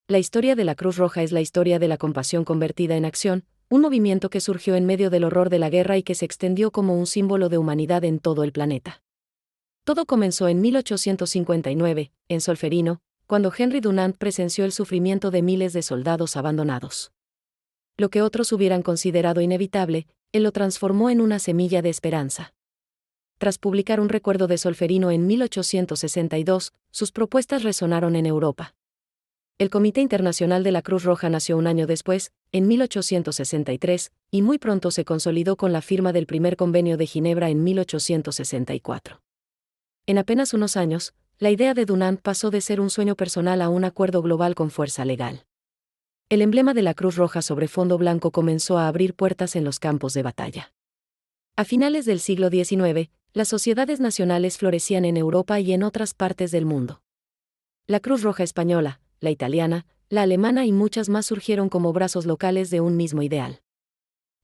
La historia de la Cruz Roja es la historia de la compasión convertida en acción, un movimiento que surgió en medio del horror de la guerra y que se extendió como un símbolo de humanidad en todo el planeta. Todo comenzó en 1859, en Solferino, cuando Henry Dunant presenció el sufrimiento de miles de soldados abandonados. Lo que otros hubieran considerado inevitable, él lo transformó en una semilla de esperanza. Tras publicar un recuerdo de Solferino en 1862, sus propuestas resonaron en Europa. El Comité Internacional de la Cruz Roja nació un año después, en 1863, y muy pronto se consolidó con la firma del primer Convenio de Ginebra en 1864. En apenas unos años, la idea de Dunant pasó de ser un sueño personal a un acuerdo global con fuerza legal. El emblema de la Cruz Roja sobre fondo blanco comenzó a abrir puertas en los campos de batalla. A finales del siglo XIX, las sociedades nacionales florecían en Europa y en otras partes del mundo. La Cruz Roja española, la italiana, la alemana y muchas más surgieron como brazos locales de un mismo ideal.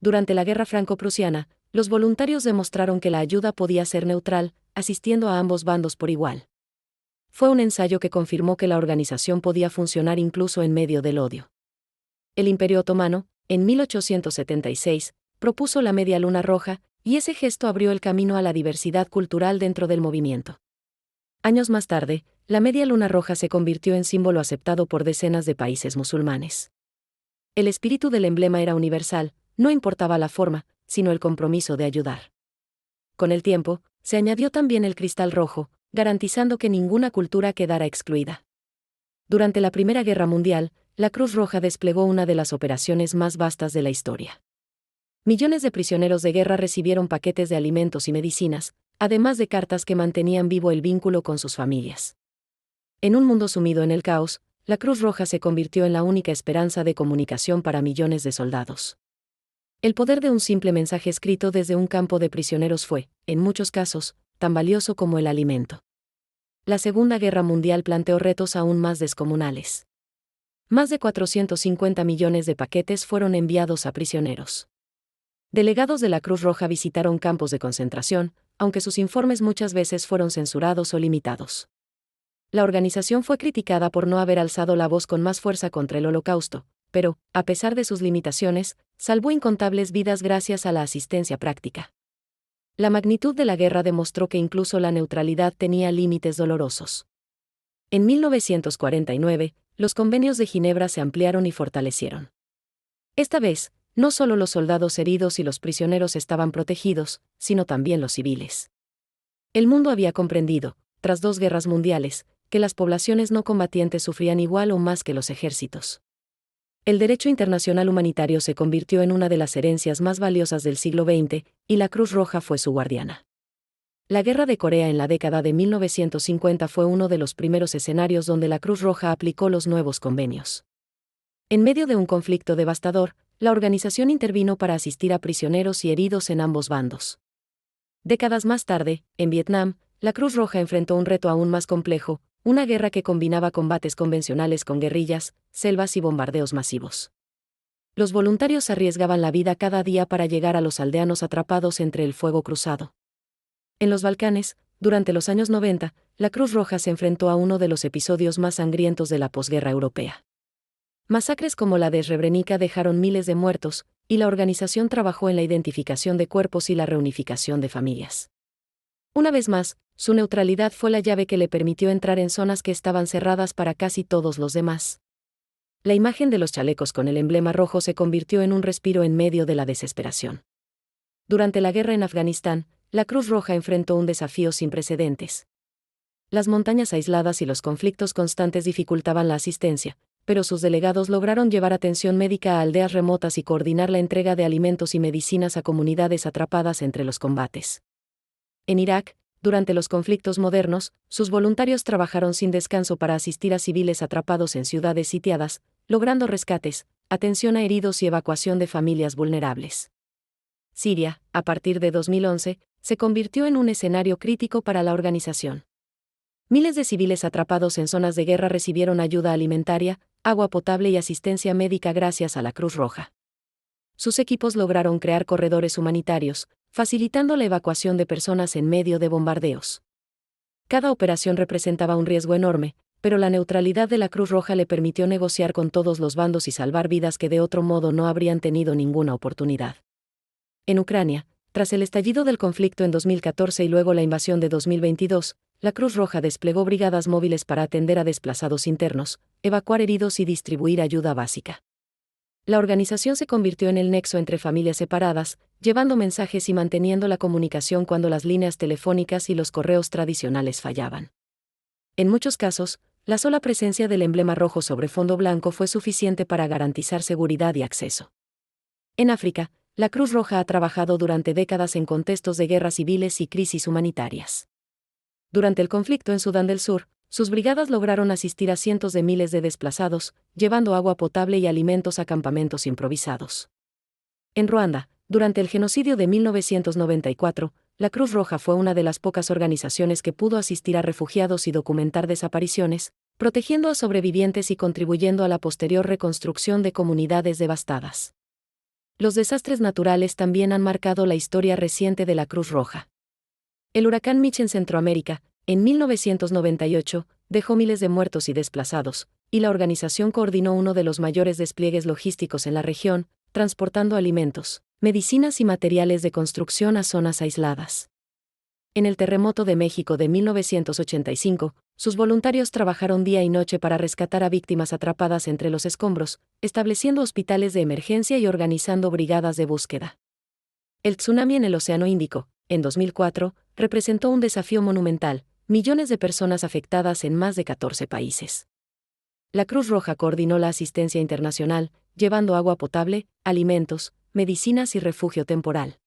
Durante la Guerra Franco-Prusiana, los voluntarios demostraron que la ayuda podía ser neutral, asistiendo a ambos bandos por igual. Fue un ensayo que confirmó que la organización podía funcionar incluso en medio del odio. El Imperio Otomano, en 1876, propuso la Media Luna Roja, y ese gesto abrió el camino a la diversidad cultural dentro del movimiento. Años más tarde, la Media Luna Roja se convirtió en símbolo aceptado por decenas de países musulmanes. El espíritu del emblema era universal, no importaba la forma, sino el compromiso de ayudar. Con el tiempo, se añadió también el cristal rojo, garantizando que ninguna cultura quedara excluida. Durante la Primera Guerra Mundial, la Cruz Roja desplegó una de las operaciones más vastas de la historia. Millones de prisioneros de guerra recibieron paquetes de alimentos y medicinas, además de cartas que mantenían vivo el vínculo con sus familias. En un mundo sumido en el caos, la Cruz Roja se convirtió en la única esperanza de comunicación para millones de soldados. El poder de un simple mensaje escrito desde un campo de prisioneros fue, en muchos casos, tan valioso como el alimento. La Segunda Guerra Mundial planteó retos aún más descomunales. Más de 450 millones de paquetes fueron enviados a prisioneros. Delegados de la Cruz Roja visitaron campos de concentración, aunque sus informes muchas veces fueron censurados o limitados. La organización fue criticada por no haber alzado la voz con más fuerza contra el Holocausto, pero, a pesar de sus limitaciones, salvó incontables vidas gracias a la asistencia práctica. La magnitud de la guerra demostró que incluso la neutralidad tenía límites dolorosos. En 1949, los convenios de Ginebra se ampliaron y fortalecieron. Esta vez, no solo los soldados heridos y los prisioneros estaban protegidos, sino también los civiles. El mundo había comprendido, tras 2 guerras mundiales, que las poblaciones no combatientes sufrían igual o más que los ejércitos. El derecho internacional humanitario se convirtió en una de las herencias más valiosas del siglo XX, y la Cruz Roja fue su guardiana. La Guerra de Corea en la década de 1950 fue uno de los primeros escenarios donde la Cruz Roja aplicó los nuevos convenios. En medio de un conflicto devastador, la organización intervino para asistir a prisioneros y heridos en ambos bandos. Décadas más tarde, en Vietnam, la Cruz Roja enfrentó un reto aún más complejo, una guerra que combinaba combates convencionales con guerrillas, selvas y bombardeos masivos. Los voluntarios arriesgaban la vida cada día para llegar a los aldeanos atrapados entre el fuego cruzado. En los Balcanes, durante los años 90, la Cruz Roja se enfrentó a uno de los episodios más sangrientos de la posguerra europea. Masacres como la de Srebrenica dejaron miles de muertos, y la organización trabajó en la identificación de cuerpos y la reunificación de familias. Una vez más, su neutralidad fue la llave que le permitió entrar en zonas que estaban cerradas para casi todos los demás. La imagen de los chalecos con el emblema rojo se convirtió en un respiro en medio de la desesperación. Durante la guerra en Afganistán, la Cruz Roja enfrentó un desafío sin precedentes. Las montañas aisladas y los conflictos constantes dificultaban la asistencia, pero sus delegados lograron llevar atención médica a aldeas remotas y coordinar la entrega de alimentos y medicinas a comunidades atrapadas entre los combates. En Irak, durante los conflictos modernos, sus voluntarios trabajaron sin descanso para asistir a civiles atrapados en ciudades sitiadas, logrando rescates, atención a heridos y evacuación de familias vulnerables. Siria, a partir de 2011, se convirtió en un escenario crítico para la organización. Miles de civiles atrapados en zonas de guerra recibieron ayuda alimentaria, agua potable y asistencia médica gracias a la Cruz Roja. Sus equipos lograron crear corredores humanitarios, facilitando la evacuación de personas en medio de bombardeos. Cada operación representaba un riesgo enorme, pero la neutralidad de la Cruz Roja le permitió negociar con todos los bandos y salvar vidas que de otro modo no habrían tenido ninguna oportunidad. En Ucrania, tras el estallido del conflicto en 2014 y luego la invasión de 2022, la Cruz Roja desplegó brigadas móviles para atender a desplazados internos, evacuar heridos y distribuir ayuda básica. La organización se convirtió en el nexo entre familias separadas, llevando mensajes y manteniendo la comunicación cuando las líneas telefónicas y los correos tradicionales fallaban. En muchos casos, la sola presencia del emblema rojo sobre fondo blanco fue suficiente para garantizar seguridad y acceso. En África, la Cruz Roja ha trabajado durante décadas en contextos de guerras civiles y crisis humanitarias. Durante el conflicto en Sudán del Sur, sus brigadas lograron asistir a cientos de miles de desplazados, llevando agua potable y alimentos a campamentos improvisados. En Ruanda, durante el genocidio de 1994, la Cruz Roja fue una de las pocas organizaciones que pudo asistir a refugiados y documentar desapariciones, protegiendo a sobrevivientes y contribuyendo a la posterior reconstrucción de comunidades devastadas. Los desastres naturales también han marcado la historia reciente de la Cruz Roja. El huracán Mitch en Centroamérica, en 1998, dejó miles de muertos y desplazados, y la organización coordinó uno de los mayores despliegues logísticos en la región, transportando alimentos, medicinas y materiales de construcción a zonas aisladas. En el terremoto de México de 1985, sus voluntarios trabajaron día y noche para rescatar a víctimas atrapadas entre los escombros, estableciendo hospitales de emergencia y organizando brigadas de búsqueda. El tsunami en el Océano Índico, en 2004, representó un desafío monumental, millones de personas afectadas en más de 14 países. La Cruz Roja coordinó la asistencia internacional, llevando agua potable, alimentos, medicinas y refugio temporal.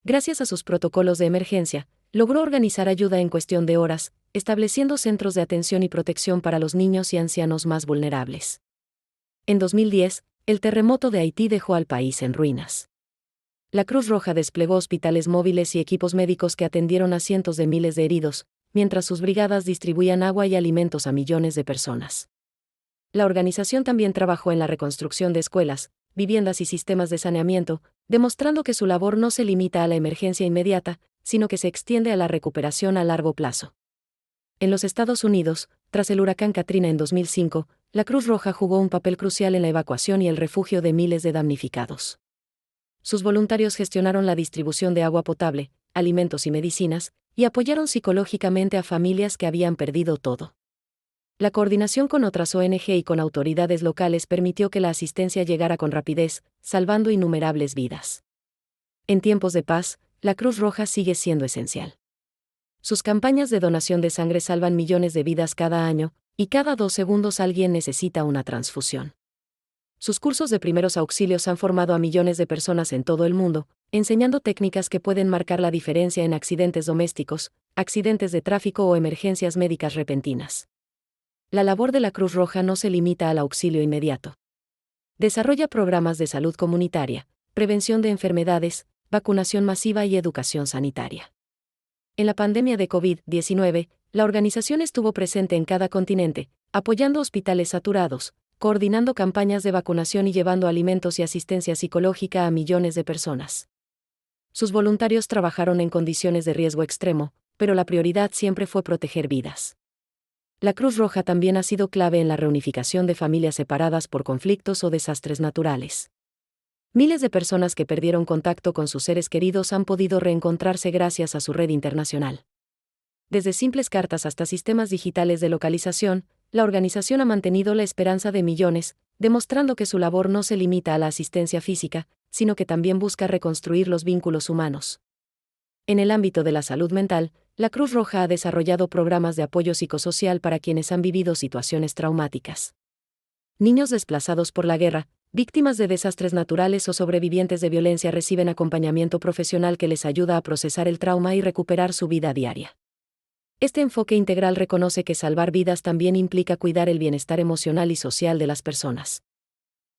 Gracias a sus protocolos de emergencia, logró organizar ayuda en cuestión de horas, estableciendo centros de atención y protección para los niños y ancianos más vulnerables. En 2010, el terremoto de Haití dejó al país en ruinas. La Cruz Roja desplegó hospitales móviles y equipos médicos que atendieron a cientos de miles de heridos, mientras sus brigadas distribuían agua y alimentos a millones de personas. La organización también trabajó en la reconstrucción de escuelas, viviendas y sistemas de saneamiento, demostrando que su labor no se limita a la emergencia inmediata, sino que se extiende a la recuperación a largo plazo. En los Estados Unidos, tras el huracán Katrina en 2005, la Cruz Roja jugó un papel crucial en la evacuación y el refugio de miles de damnificados. Sus voluntarios gestionaron la distribución de agua potable, alimentos y medicinas, y apoyaron psicológicamente a familias que habían perdido todo. La coordinación con otras ONG y con autoridades locales permitió que la asistencia llegara con rapidez, salvando innumerables vidas. En tiempos de paz, la Cruz Roja sigue siendo esencial. Sus campañas de donación de sangre salvan millones de vidas cada año, y cada 2 segundos alguien necesita una transfusión. Sus cursos de primeros auxilios han formado a millones de personas en todo el mundo, enseñando técnicas que pueden marcar la diferencia en accidentes domésticos, accidentes de tráfico o emergencias médicas repentinas. La labor de la Cruz Roja no se limita al auxilio inmediato. Desarrolla programas de salud comunitaria, prevención de enfermedades, vacunación masiva y educación sanitaria. En la pandemia de COVID-19, la organización estuvo presente en cada continente, apoyando hospitales saturados, coordinando campañas de vacunación y llevando alimentos y asistencia psicológica a millones de personas. Sus voluntarios trabajaron en condiciones de riesgo extremo, pero la prioridad siempre fue proteger vidas. La Cruz Roja también ha sido clave en la reunificación de familias separadas por conflictos o desastres naturales. Miles de personas que perdieron contacto con sus seres queridos han podido reencontrarse gracias a su red internacional. Desde simples cartas hasta sistemas digitales de localización, la organización ha mantenido la esperanza de millones, demostrando que su labor no se limita a la asistencia física, sino que también busca reconstruir los vínculos humanos. En el ámbito de la salud mental, la Cruz Roja ha desarrollado programas de apoyo psicosocial para quienes han vivido situaciones traumáticas. Niños desplazados por la guerra, víctimas de desastres naturales o sobrevivientes de violencia reciben acompañamiento profesional que les ayuda a procesar el trauma y recuperar su vida diaria. Este enfoque integral reconoce que salvar vidas también implica cuidar el bienestar emocional y social de las personas.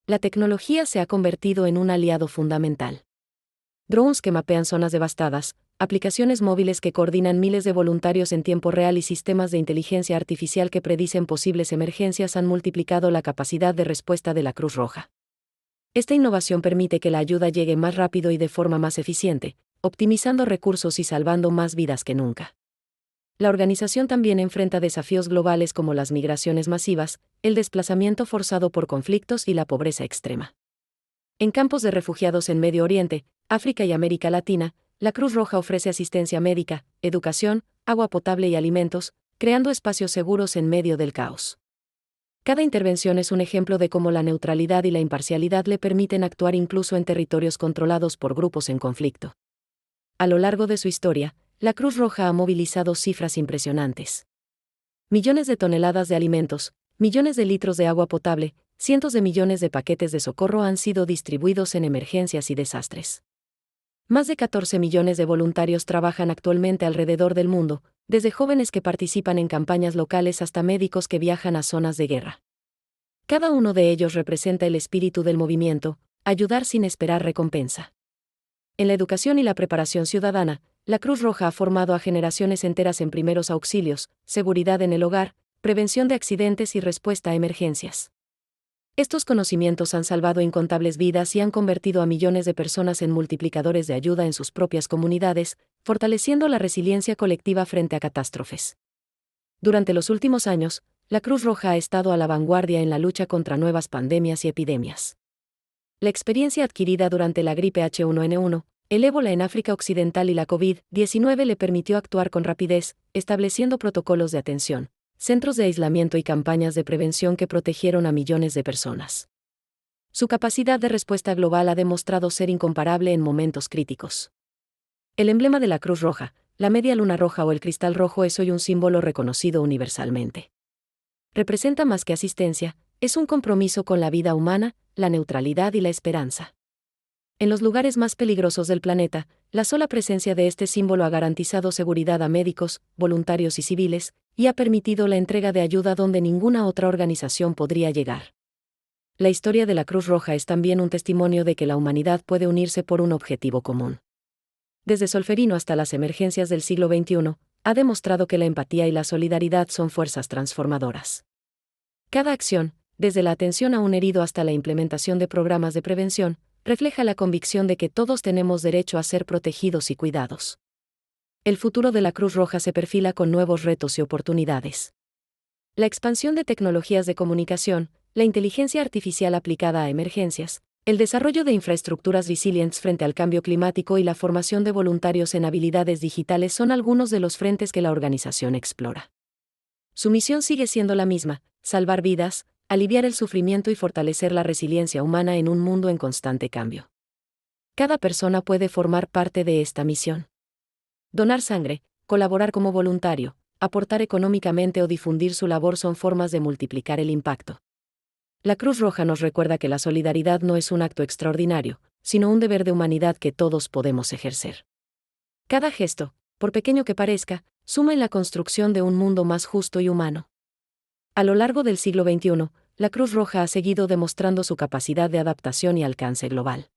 La tecnología se ha convertido en un aliado fundamental. Drones que mapean zonas devastadas, aplicaciones móviles que coordinan miles de voluntarios en tiempo real y sistemas de inteligencia artificial que predicen posibles emergencias han multiplicado la capacidad de respuesta de la Cruz Roja. Esta innovación permite que la ayuda llegue más rápido y de forma más eficiente, optimizando recursos y salvando más vidas que nunca. La organización también enfrenta desafíos globales como las migraciones masivas, el desplazamiento forzado por conflictos y la pobreza extrema. En campos de refugiados en Medio Oriente, África y América Latina, la Cruz Roja ofrece asistencia médica, educación, agua potable y alimentos, creando espacios seguros en medio del caos. Cada intervención es un ejemplo de cómo la neutralidad y la imparcialidad le permiten actuar incluso en territorios controlados por grupos en conflicto. A lo largo de su historia, la Cruz Roja ha movilizado cifras impresionantes. Millones de toneladas de alimentos, millones de litros de agua potable, cientos de millones de paquetes de socorro han sido distribuidos en emergencias y desastres. Más de 14 millones de voluntarios trabajan actualmente alrededor del mundo, desde jóvenes que participan en campañas locales hasta médicos que viajan a zonas de guerra. Cada uno de ellos representa el espíritu del movimiento, ayudar sin esperar recompensa. En la educación y la preparación ciudadana, la Cruz Roja ha formado a generaciones enteras en primeros auxilios, seguridad en el hogar, prevención de accidentes y respuesta a emergencias. Estos conocimientos han salvado incontables vidas y han convertido a millones de personas en multiplicadores de ayuda en sus propias comunidades, fortaleciendo la resiliencia colectiva frente a catástrofes. Durante los últimos años, la Cruz Roja ha estado a la vanguardia en la lucha contra nuevas pandemias y epidemias. La experiencia adquirida durante la gripe H1N1, el ébola en África Occidental y la COVID-19 le permitió actuar con rapidez, estableciendo protocolos de atención, centros de aislamiento y campañas de prevención que protegieron a millones de personas. Su capacidad de respuesta global ha demostrado ser incomparable en momentos críticos. El emblema de la Cruz Roja, la media luna roja o el cristal rojo es hoy un símbolo reconocido universalmente. Representa más que asistencia, es un compromiso con la vida humana, la neutralidad y la esperanza. En los lugares más peligrosos del planeta, la sola presencia de este símbolo ha garantizado seguridad a médicos, voluntarios y civiles, y ha permitido la entrega de ayuda donde ninguna otra organización podría llegar. La historia de la Cruz Roja es también un testimonio de que la humanidad puede unirse por un objetivo común. Desde Solferino hasta las emergencias del siglo XXI, ha demostrado que la empatía y la solidaridad son fuerzas transformadoras. Cada acción, desde la atención a un herido hasta la implementación de programas de prevención, refleja la convicción de que todos tenemos derecho a ser protegidos y cuidados. El futuro de la Cruz Roja se perfila con nuevos retos y oportunidades. La expansión de tecnologías de comunicación, la inteligencia artificial aplicada a emergencias, el desarrollo de infraestructuras resilientes frente al cambio climático y la formación de voluntarios en habilidades digitales son algunos de los frentes que la organización explora. Su misión sigue siendo la misma: salvar vidas, aliviar el sufrimiento y fortalecer la resiliencia humana en un mundo en constante cambio. Cada persona puede formar parte de esta misión. Donar sangre, colaborar como voluntario, aportar económicamente o difundir su labor son formas de multiplicar el impacto. La Cruz Roja nos recuerda que la solidaridad no es un acto extraordinario, sino un deber de humanidad que todos podemos ejercer. Cada gesto, por pequeño que parezca, suma en la construcción de un mundo más justo y humano. A lo largo del siglo XXI, la Cruz Roja ha seguido demostrando su capacidad de adaptación y alcance global.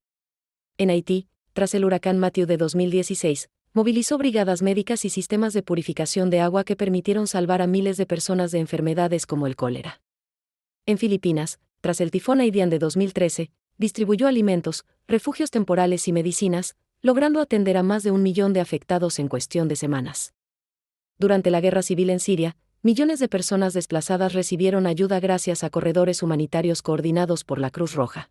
En Haití, tras el huracán Matthew de 2016, movilizó brigadas médicas y sistemas de purificación de agua que permitieron salvar a miles de personas de enfermedades como el cólera. En Filipinas, tras el tifón Haiyan de 2013, distribuyó alimentos, refugios temporales y medicinas, logrando atender a más de 1 millón de afectados en cuestión de semanas. Durante la guerra civil en Siria, millones de personas desplazadas recibieron ayuda gracias a corredores humanitarios coordinados por la Cruz Roja.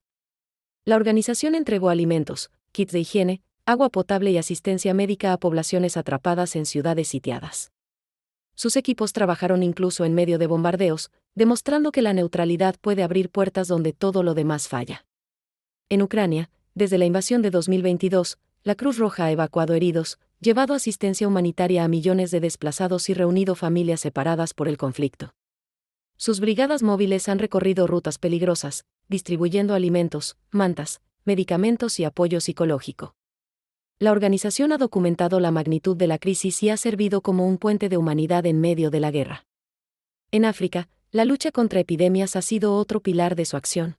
La organización entregó alimentos, kits de higiene, agua potable y asistencia médica a poblaciones atrapadas en ciudades sitiadas. Sus equipos trabajaron incluso en medio de bombardeos, demostrando que la neutralidad puede abrir puertas donde todo lo demás falla. En Ucrania, desde la invasión de 2022, la Cruz Roja ha evacuado heridos, llevado asistencia humanitaria a millones de desplazados y reunido familias separadas por el conflicto. Sus brigadas móviles han recorrido rutas peligrosas, distribuyendo alimentos, mantas, medicamentos y apoyo psicológico. La organización ha documentado la magnitud de la crisis y ha servido como un puente de humanidad en medio de la guerra. En África, la lucha contra epidemias ha sido otro pilar de su acción.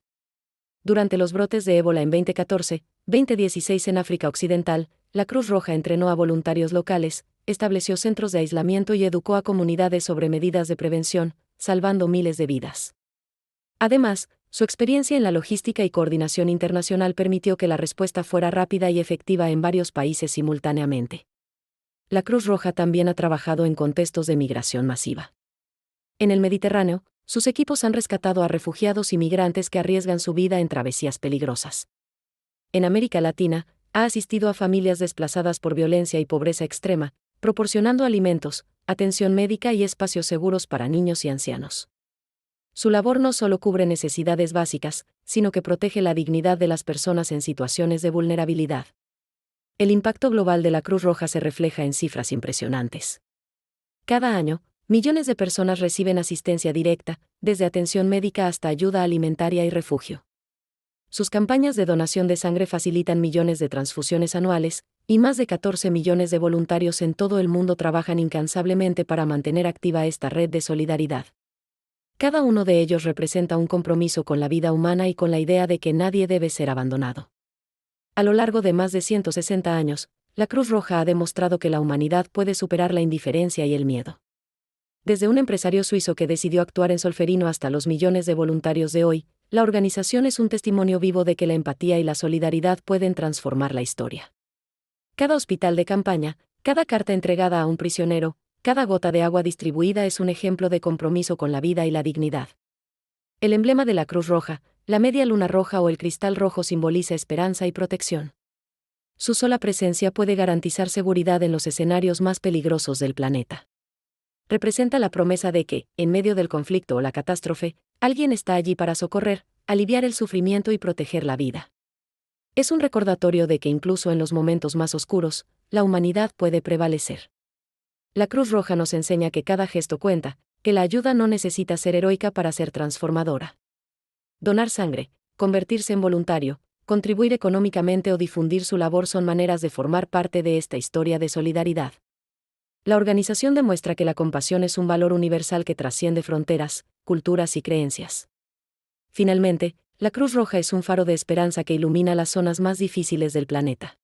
Durante los brotes de ébola en 2014-2016 en África Occidental, la Cruz Roja entrenó a voluntarios locales, estableció centros de aislamiento y educó a comunidades sobre medidas de prevención, salvando miles de vidas. Además, su experiencia en la logística y coordinación internacional permitió que la respuesta fuera rápida y efectiva en varios países simultáneamente. la Cruz Roja también ha trabajado en contextos de migración masiva. En el Mediterráneo, sus equipos han rescatado a refugiados y migrantes que arriesgan su vida en travesías peligrosas. En América Latina, ha asistido a familias desplazadas por violencia y pobreza extrema, proporcionando alimentos, atención médica y espacios seguros para niños y ancianos. Su labor no solo cubre necesidades básicas, sino que protege la dignidad de las personas en situaciones de vulnerabilidad. El impacto global de la Cruz Roja se refleja en cifras impresionantes. Cada año, millones de personas reciben asistencia directa, desde atención médica hasta ayuda alimentaria y refugio. Sus campañas de donación de sangre facilitan millones de transfusiones anuales, y más de 14 millones de voluntarios en todo el mundo trabajan incansablemente para mantener activa esta red de solidaridad. Cada uno de ellos representa un compromiso con la vida humana y con la idea de que nadie debe ser abandonado. A lo largo de más de 160 años, la Cruz Roja ha demostrado que la humanidad puede superar la indiferencia y el miedo. Desde un empresario suizo que decidió actuar en Solferino hasta los millones de voluntarios de hoy, la organización es un testimonio vivo de que la empatía y la solidaridad pueden transformar la historia. Cada hospital de campaña, cada carta entregada a un prisionero, cada gota de agua distribuida es un ejemplo de compromiso con la vida y la dignidad. El emblema de la Cruz Roja, la media luna roja o el cristal rojo simboliza esperanza y protección. Su sola presencia puede garantizar seguridad en los escenarios más peligrosos del planeta. Representa la promesa de que, en medio del conflicto o la catástrofe, alguien está allí para socorrer, aliviar el sufrimiento y proteger la vida. Es un recordatorio de que incluso en los momentos más oscuros, la humanidad puede prevalecer. La Cruz Roja nos enseña que cada gesto cuenta, que la ayuda no necesita ser heroica para ser transformadora. Donar sangre, convertirse en voluntario, contribuir económicamente o difundir su labor son maneras de formar parte de esta historia de solidaridad. La organización demuestra que la compasión es un valor universal que trasciende fronteras, culturas y creencias. Finalmente, la Cruz Roja es un faro de esperanza que ilumina las zonas más difíciles del planeta.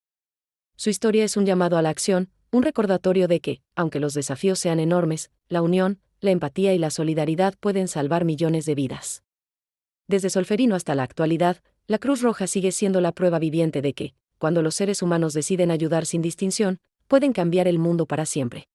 Su historia es un llamado a la acción, un recordatorio de que, aunque los desafíos sean enormes, la unión, la empatía y la solidaridad pueden salvar millones de vidas. Desde Solferino hasta la actualidad, la Cruz Roja sigue siendo la prueba viviente de que, cuando los seres humanos deciden ayudar sin distinción, pueden cambiar el mundo para siempre.